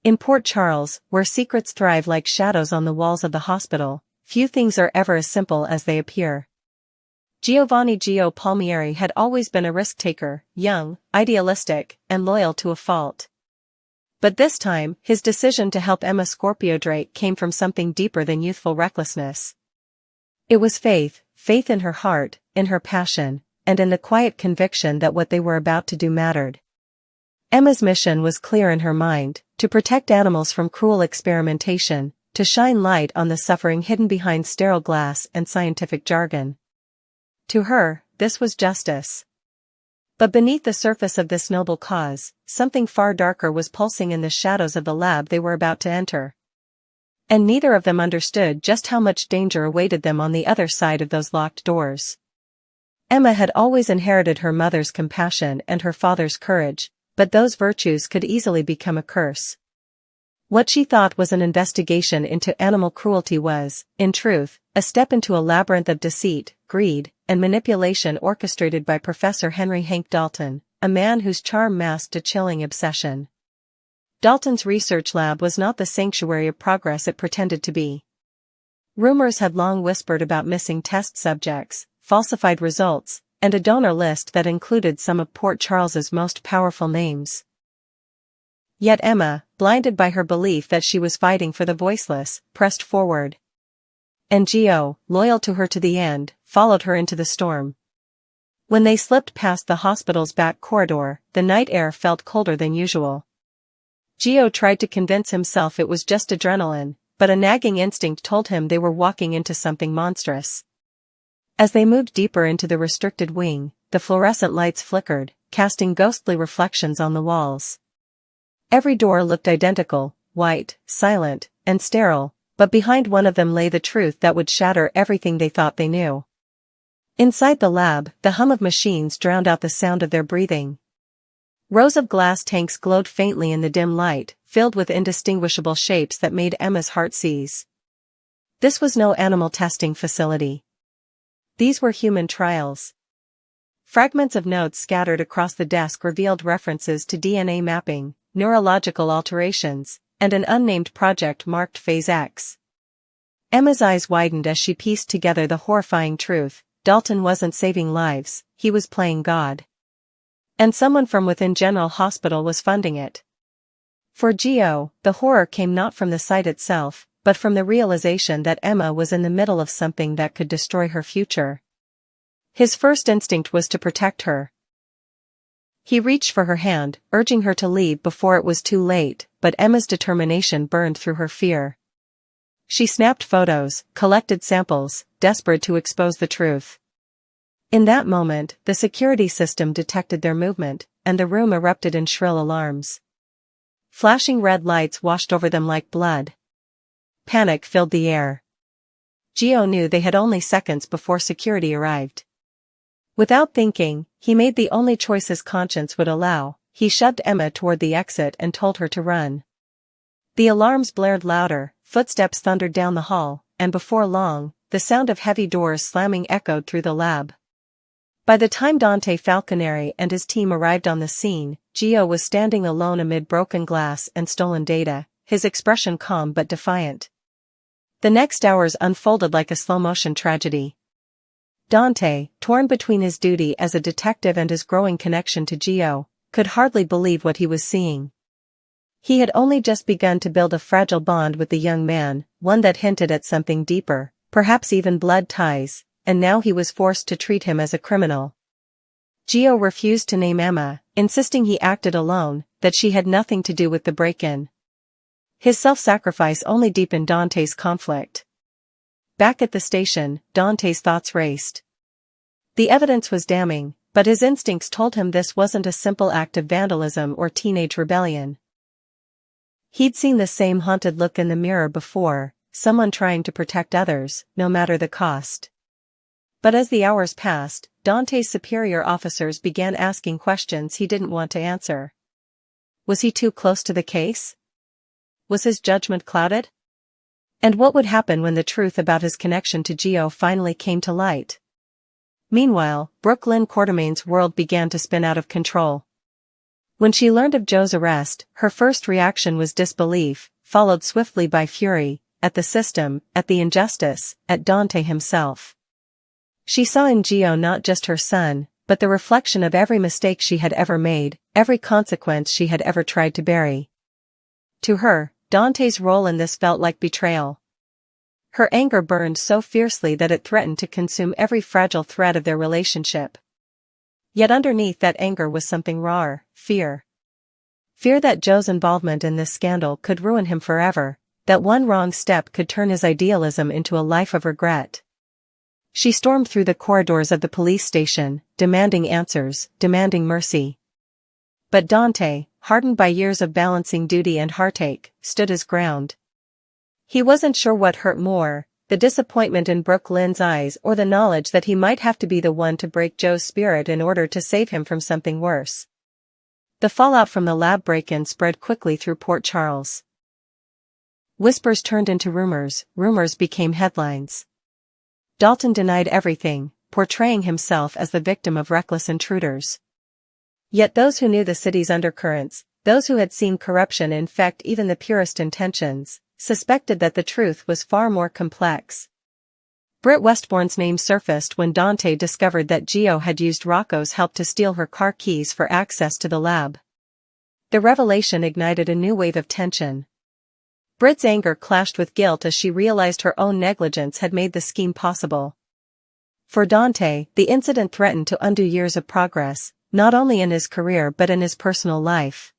In Port Charles, where secrets thrive like shadows on the walls of the hospital, few things are ever as simple as they appear. Giovanni Gio Palmieri had always been a risk-taker, young, idealistic, and loyal to a fault. But this time, his decision to help Emma Scorpio Drake came from something deeper than youthful recklessness. It was faith in her heart, in her passion, and in the quiet conviction that what they were about to do mattered. Emma's mission was clear in her mind: to protect animals from cruel experimentation, to shine light on the suffering hidden behind sterile glass and scientific jargon. To her, this was justice. But beneath the surface of this noble cause, something far darker was pulsing in the shadows of the lab they were about to enter. And neither of them understood just how much danger awaited them on the other side of those locked doors. Emma had always inherited her mother's compassion and her father's courage, but those virtues could easily become a curse. What she thought was an investigation into animal cruelty was, in truth, a step into a labyrinth of deceit, greed, and manipulation orchestrated by Professor Henry Hank Dalton, a man whose charm masked a chilling obsession. Dalton's research lab was not the sanctuary of progress it pretended to be. Rumors had long whispered about missing test subjects, falsified results, and a donor list that included some of Port Charles's most powerful names. Yet Emma, blinded by her belief that she was fighting for the voiceless, pressed forward. And Gio, loyal to her to the end, followed her into the storm. When they slipped past the hospital's back corridor, the night air felt colder than usual. Gio tried to convince himself it was just adrenaline, but a nagging instinct told him they were walking into something monstrous. As they moved deeper into the restricted wing, the fluorescent lights flickered, casting ghostly reflections on the walls. Every door looked identical, white, silent, and sterile, but behind one of them lay the truth that would shatter everything they thought they knew. Inside the lab, the hum of machines drowned out the sound of their breathing. Rows of glass tanks glowed faintly in the dim light, filled with indistinguishable shapes that made Emma's heart seize. This was no animal testing facility. These were human trials. Fragments of notes scattered across the desk revealed references to DNA mapping, neurological alterations, and an unnamed project marked Phase X. Emma's eyes widened as she pieced together the horrifying truth: Dalton wasn't saving lives, he was playing God. And someone from within General Hospital was funding it. For Gio, the horror came not from the site itself, but from the realization that Emma was in the middle of something that could destroy her future. His first instinct was to protect her. He reached for her hand, urging her to leave before it was too late, but Emma's determination burned through her fear. She snapped photos, collected samples, desperate to expose the truth. In that moment, the security system detected their movement, and the room erupted in shrill alarms. Flashing red lights washed over them like blood. Panic filled the air. Gio knew they had only seconds before security arrived. Without thinking, he made the only choice his conscience would allow. He shoved Emma toward the exit and told her to run. The alarms blared louder, footsteps thundered down the hall, and before long, the sound of heavy doors slamming echoed through the lab. By the time Dante Falconeri and his team arrived on the scene, Gio was standing alone amid broken glass and stolen data, his expression calm but defiant. The next hours unfolded like a slow-motion tragedy. Dante, torn between his duty as a detective and his growing connection to Gio, could hardly believe what he was seeing. He had only just begun to build a fragile bond with the young man, one that hinted at something deeper, perhaps even blood ties, and now he was forced to treat him as a criminal. Gio refused to name Emma, insisting he acted alone, that she had nothing to do with the break-in. His self-sacrifice only deepened Dante's conflict. Back at the station, Dante's thoughts raced. The evidence was damning, but his instincts told him this wasn't a simple act of vandalism or teenage rebellion. He'd seen the same haunted look in the mirror before, someone trying to protect others, no matter the cost. But as the hours passed, Dante's superior officers began asking questions he didn't want to answer. Was he too close to the case? Was his judgment clouded? And what would happen when the truth about his connection to Gio finally came to light? Meanwhile, Brooke Lynn Quartermain's world began to spin out of control. When she learned of Joe's arrest, her first reaction was disbelief, followed swiftly by fury, at the system, at the injustice, at Dante himself. She saw in Gio not just her son, but the reflection of every mistake she had ever made, every consequence she had ever tried to bury. To her, Dante's role in this felt like betrayal. Her anger burned so fiercely that it threatened to consume every fragile thread of their relationship. Yet underneath that anger was something rawer, fear. Fear that Joe's involvement in this scandal could ruin him forever, that one wrong step could turn his idealism into a life of regret. She stormed through the corridors of the police station, demanding answers, demanding mercy. But Dante, hardened by years of balancing duty and heartache, stood his ground. He wasn't sure what hurt more, the disappointment in Brooke Lynn's eyes or the knowledge that he might have to be the one to break Joe's spirit in order to save him from something worse. The fallout from the lab break-in spread quickly through Port Charles. Whispers turned into rumors, rumors became headlines. Dalton denied everything, portraying himself as the victim of reckless intruders. Yet those who knew the city's undercurrents, those who had seen corruption infect even the purest intentions, suspected that the truth was far more complex. Britt Westbourne's name surfaced when Dante discovered that Gio had used Rocco's help to steal her car keys for access to the lab. The revelation ignited a new wave of tension. Britt's anger clashed with guilt as she realized her own negligence had made the scheme possible. For Dante, the incident threatened to undo years of progress, not only in his career but in his personal life.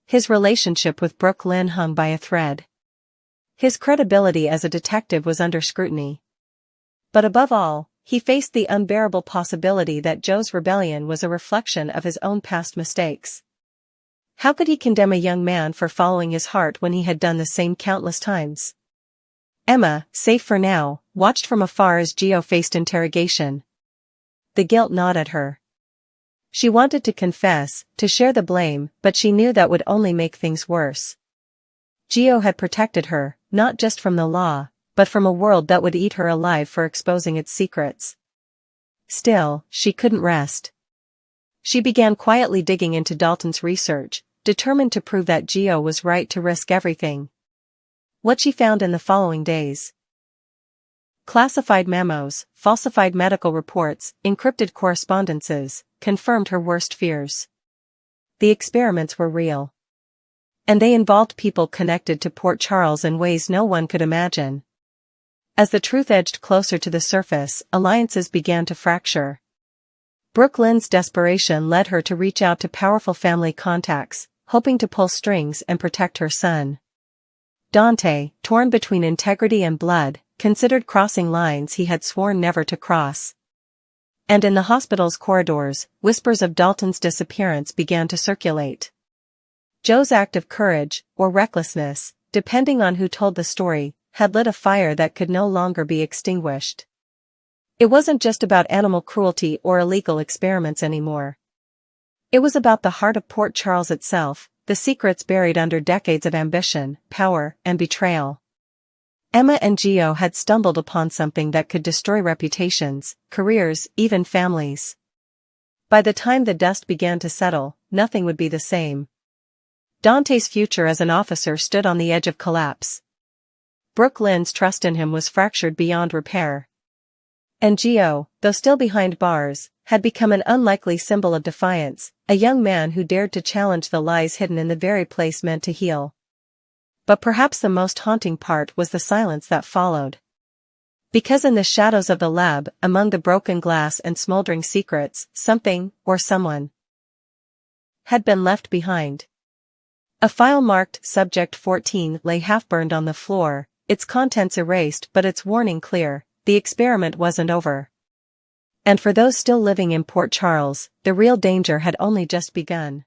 His relationship with Brooke Lynn hung by a thread. His credibility as a detective was under scrutiny. But above all, he faced the unbearable possibility that Joe's rebellion was a reflection of his own past mistakes. How could he condemn a young man for following his heart when he had done the same countless times? Emma, safe for now, watched from afar as Gio faced interrogation. The guilt gnawed at her. She wanted to confess, to share the blame, but she knew that would only make things worse. Gio had protected her, not just from the law, but from a world that would eat her alive for exposing its secrets. Still, she couldn't rest. She began quietly digging into Dalton's research, determined to prove that Gio was right to risk everything. What she found in the following days: classified memos, falsified medical reports, encrypted correspondences, confirmed her worst fears. The experiments were real. And they involved people connected to Port Charles in ways no one could imagine. As the truth edged closer to the surface, alliances began to fracture. Brooke Lynn's desperation led her to reach out to powerful family contacts, hoping to pull strings and protect her son. Dante, torn between integrity and blood, considered crossing lines he had sworn never to cross. And in the hospital's corridors, whispers of Dalton's disappearance began to circulate. Joe's act of courage, or recklessness, depending on who told the story, had lit a fire that could no longer be extinguished. It wasn't just about animal cruelty or illegal experiments anymore. It was about the heart of Port Charles itself, the secrets buried under decades of ambition, power, and betrayal. Emma and Gio had stumbled upon something that could destroy reputations, careers, even families. By the time the dust began to settle, nothing would be the same. Dante's future as an officer stood on the edge of collapse. Brooke Lynn's trust in him was fractured beyond repair. And Gio, though still behind bars, had become an unlikely symbol of defiance, a young man who dared to challenge the lies hidden in the very place meant to heal. But perhaps the most haunting part was the silence that followed. Because in the shadows of the lab, among the broken glass and smoldering secrets, something, or someone, had been left behind. A file marked Subject 14 lay half-burned on the floor, its contents erased but its warning clear: the experiment wasn't over. And for those still living in Port Charles, the real danger had only just begun.